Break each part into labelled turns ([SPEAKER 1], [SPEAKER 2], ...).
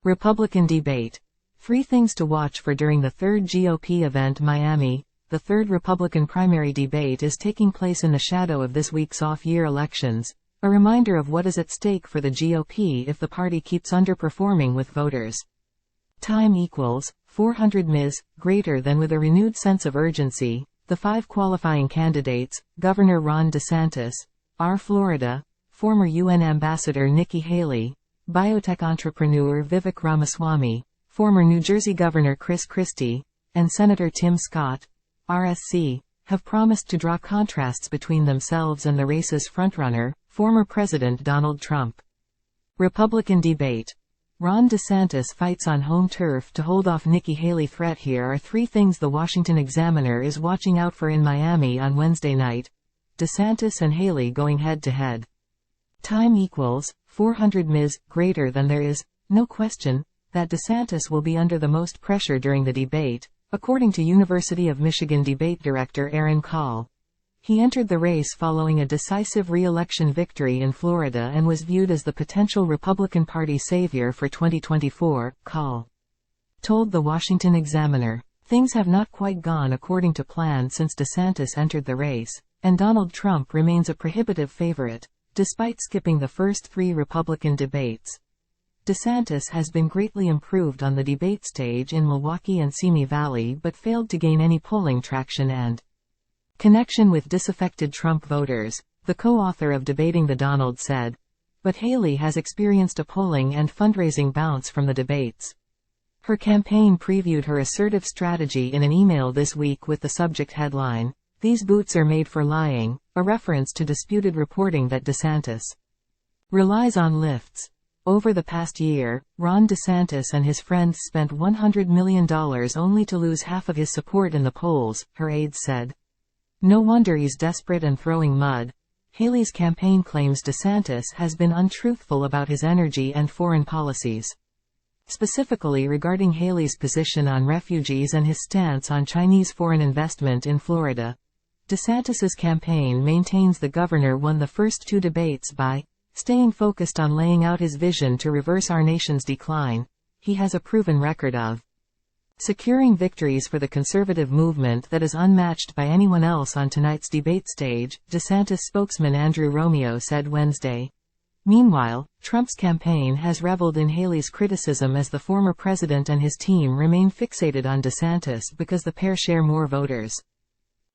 [SPEAKER 1] Republican debate. 3 things to watch for during the third GOP event Miami. The third Republican primary debate is taking place in the shadow of this week's off-year elections, a reminder of what is at stake for the GOP if the party keeps underperforming with voters. Time equals 400 Ms. greater than. With a renewed sense of urgency, the 5 qualifying candidates, Governor Ron DeSantis, R. Florida, former UN Ambassador Nikki Haley, biotech entrepreneur Vivek Ramaswamy, former New Jersey Governor Christie, and Senator Tim Scott, RSC, have promised to draw contrasts between themselves and the race's frontrunner, former President Donald Trump. Republican debate. Ron DeSantis fights on home turf to hold off Nikki Haley threat. Here are 3 things the Washington Examiner is watching out for in Miami on Wednesday night. DeSantis and Haley going head-to-head. Time equals 400 Ms. greater than. There is no question that DeSantis will be under the most pressure during the debate, according to University of Michigan debate director Aaron Call. He entered the race following a decisive re-election victory in Florida and was viewed as the potential Republican Party savior for 2024, Call told the Washington Examiner. Things have not quite gone according to plan since DeSantis entered the race, and Donald Trump remains a prohibitive favorite, despite skipping the first 3 Republican debates. DeSantis has been greatly improved on the debate stage in Milwaukee and Simi Valley but failed to gain any polling traction and connection with disaffected Trump voters, the co-author of Debating the Donald said. But Haley has experienced a polling and fundraising bounce from the debates. Her campaign previewed her assertive strategy in an email this week with the subject headline, "These boots are made for lying," a reference to disputed reporting that DeSantis relies on lifts. Over the past year, Ron DeSantis and his friends spent $100 million only to lose half of his support in the polls, her aides said. No wonder he's desperate and throwing mud. Haley's campaign claims DeSantis has been untruthful about his energy and foreign policies. Specifically regarding Haley's position on refugees and his stance on Chinese foreign investment in Florida. DeSantis's campaign maintains the governor won the first 2 debates by staying focused on laying out his vision to reverse our nation's decline. He has a proven record of securing victories for the conservative movement that is unmatched by anyone else on tonight's debate stage, DeSantis spokesman Andrew Romeo said Wednesday. Meanwhile, Trump's campaign has reveled in Haley's criticism as the former president and his team remain fixated on DeSantis because the pair share more voters.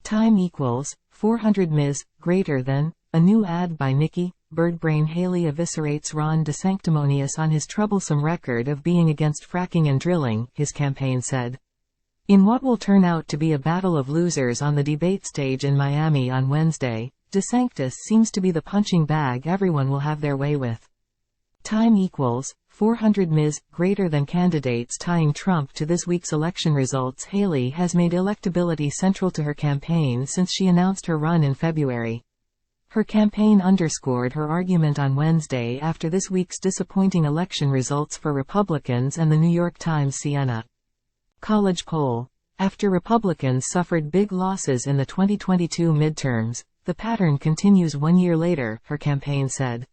[SPEAKER 1] Time equals 400 Ms. greater than. A new ad by Nikki Birdbrain Haley eviscerates Ron DeSanctimonious on his troublesome record of being against fracking and drilling, his campaign said. In what will turn out to be a battle of losers on the debate stage in Miami on Wednesday, DeSantis seems to be the punching bag everyone will have their way with. Time equals 400 Ms. greater than. Candidates tying Trump to this week's election results. Haley has made electability central to her campaign since she announced her run in February. Her campaign underscored her argument on Wednesday after this week's disappointing election results for Republicans and the New York Times Siena College poll. After Republicans suffered big losses in the 2022 midterms, the pattern continues 1 year later, her campaign said.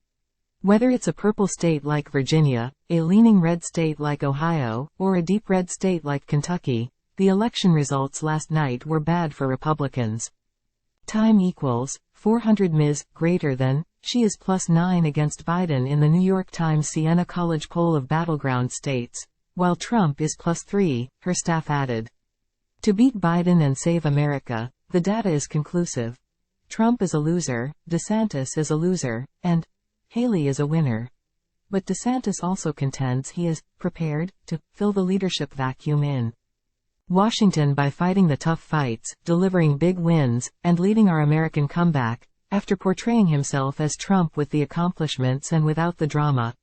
[SPEAKER 1] Whether it's a purple state like Virginia, a leaning red state like Ohio, or a deep red state like Kentucky, the election results last night were bad for Republicans. Time equals 400 Ms. greater than. She is +9 against Biden in the New York Times Siena College poll of battleground states, while Trump is +3, her staff added. To beat Biden and save America, the data is conclusive. Trump is a loser, DeSantis is a loser, and Haley is a winner. But DeSantis also contends he is prepared to fill the leadership vacuum in Washington by fighting the tough fights, delivering big wins, and leading our American comeback, after portraying himself as Trump with the accomplishments and without the drama.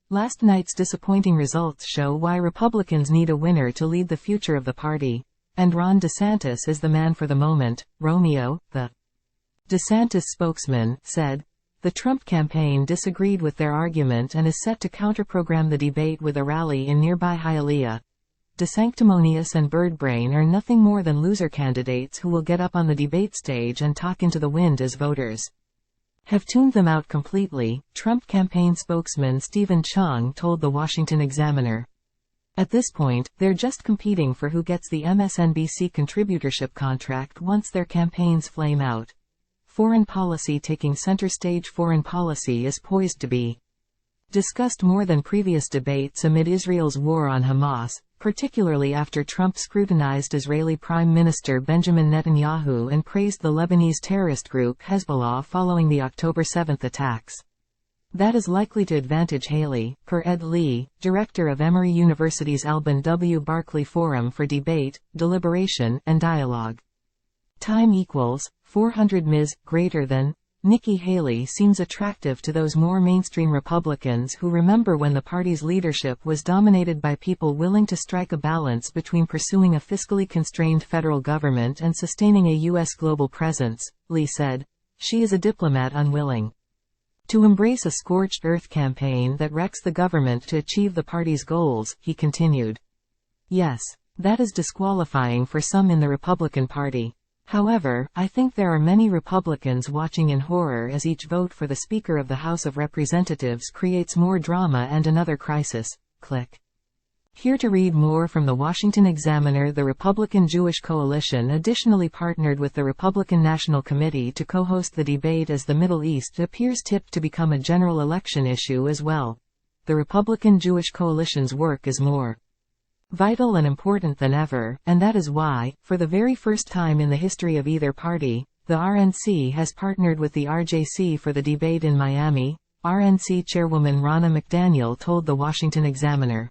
[SPEAKER 1] Last night's disappointing results show why Republicans need a winner to lead the future of the party, and Ron DeSantis is the man for the moment, Romeo, the DeSantis spokesman, said. The Trump campaign disagreed with their argument and is set to counter-program the debate with a rally in nearby Hialeah. DeSanctimonious and Birdbrain are nothing more than loser candidates who will get up on the debate stage and talk into the wind as voters have tuned them out completely, Trump campaign spokesman Stephen Chung told the Washington Examiner. At this point, they're just competing for who gets the MSNBC contributorship contract once their campaigns flame out. Foreign policy taking center stage. Foreign policy is poised to be discussed more than previous debates amid Israel's war on Hamas, particularly after Trump scrutinized Israeli Prime Minister Benjamin Netanyahu and praised the Lebanese terrorist group Hezbollah following the October 7 attacks. That is likely to advantage Haley, per Ed Lee, director of Emory University's Alban W. Barkley Forum for Debate, Deliberation, and Dialogue. Time equals 400 Ms. greater than. Nikki Haley seems attractive to those more mainstream Republicans who remember when the party's leadership was dominated by people willing to strike a balance between pursuing a fiscally constrained federal government and sustaining a U.S. global presence, Lee said. She is a diplomat unwilling to embrace a scorched earth campaign that wrecks the government to achieve the party's goals, he continued. Yes, that is disqualifying for some in the Republican Party. However, I think there are many Republicans watching in horror as each vote for the Speaker of the House of Representatives creates more drama and another crisis. Click here to read more from the Washington Examiner. The Republican Jewish Coalition additionally partnered with the Republican National Committee to co-host the debate as the Middle East appears tipped to become a general election issue as well. The Republican Jewish Coalition's work is more vital and important than ever, and that is why, for the very first time in the history of either party, the RNC has partnered with the RJC for the debate in Miami, RNC Chairwoman Ronna McDaniel told the Washington Examiner.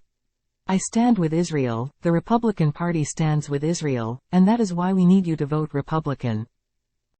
[SPEAKER 1] I stand with Israel, the Republican Party stands with Israel, and that is why we need you to vote Republican.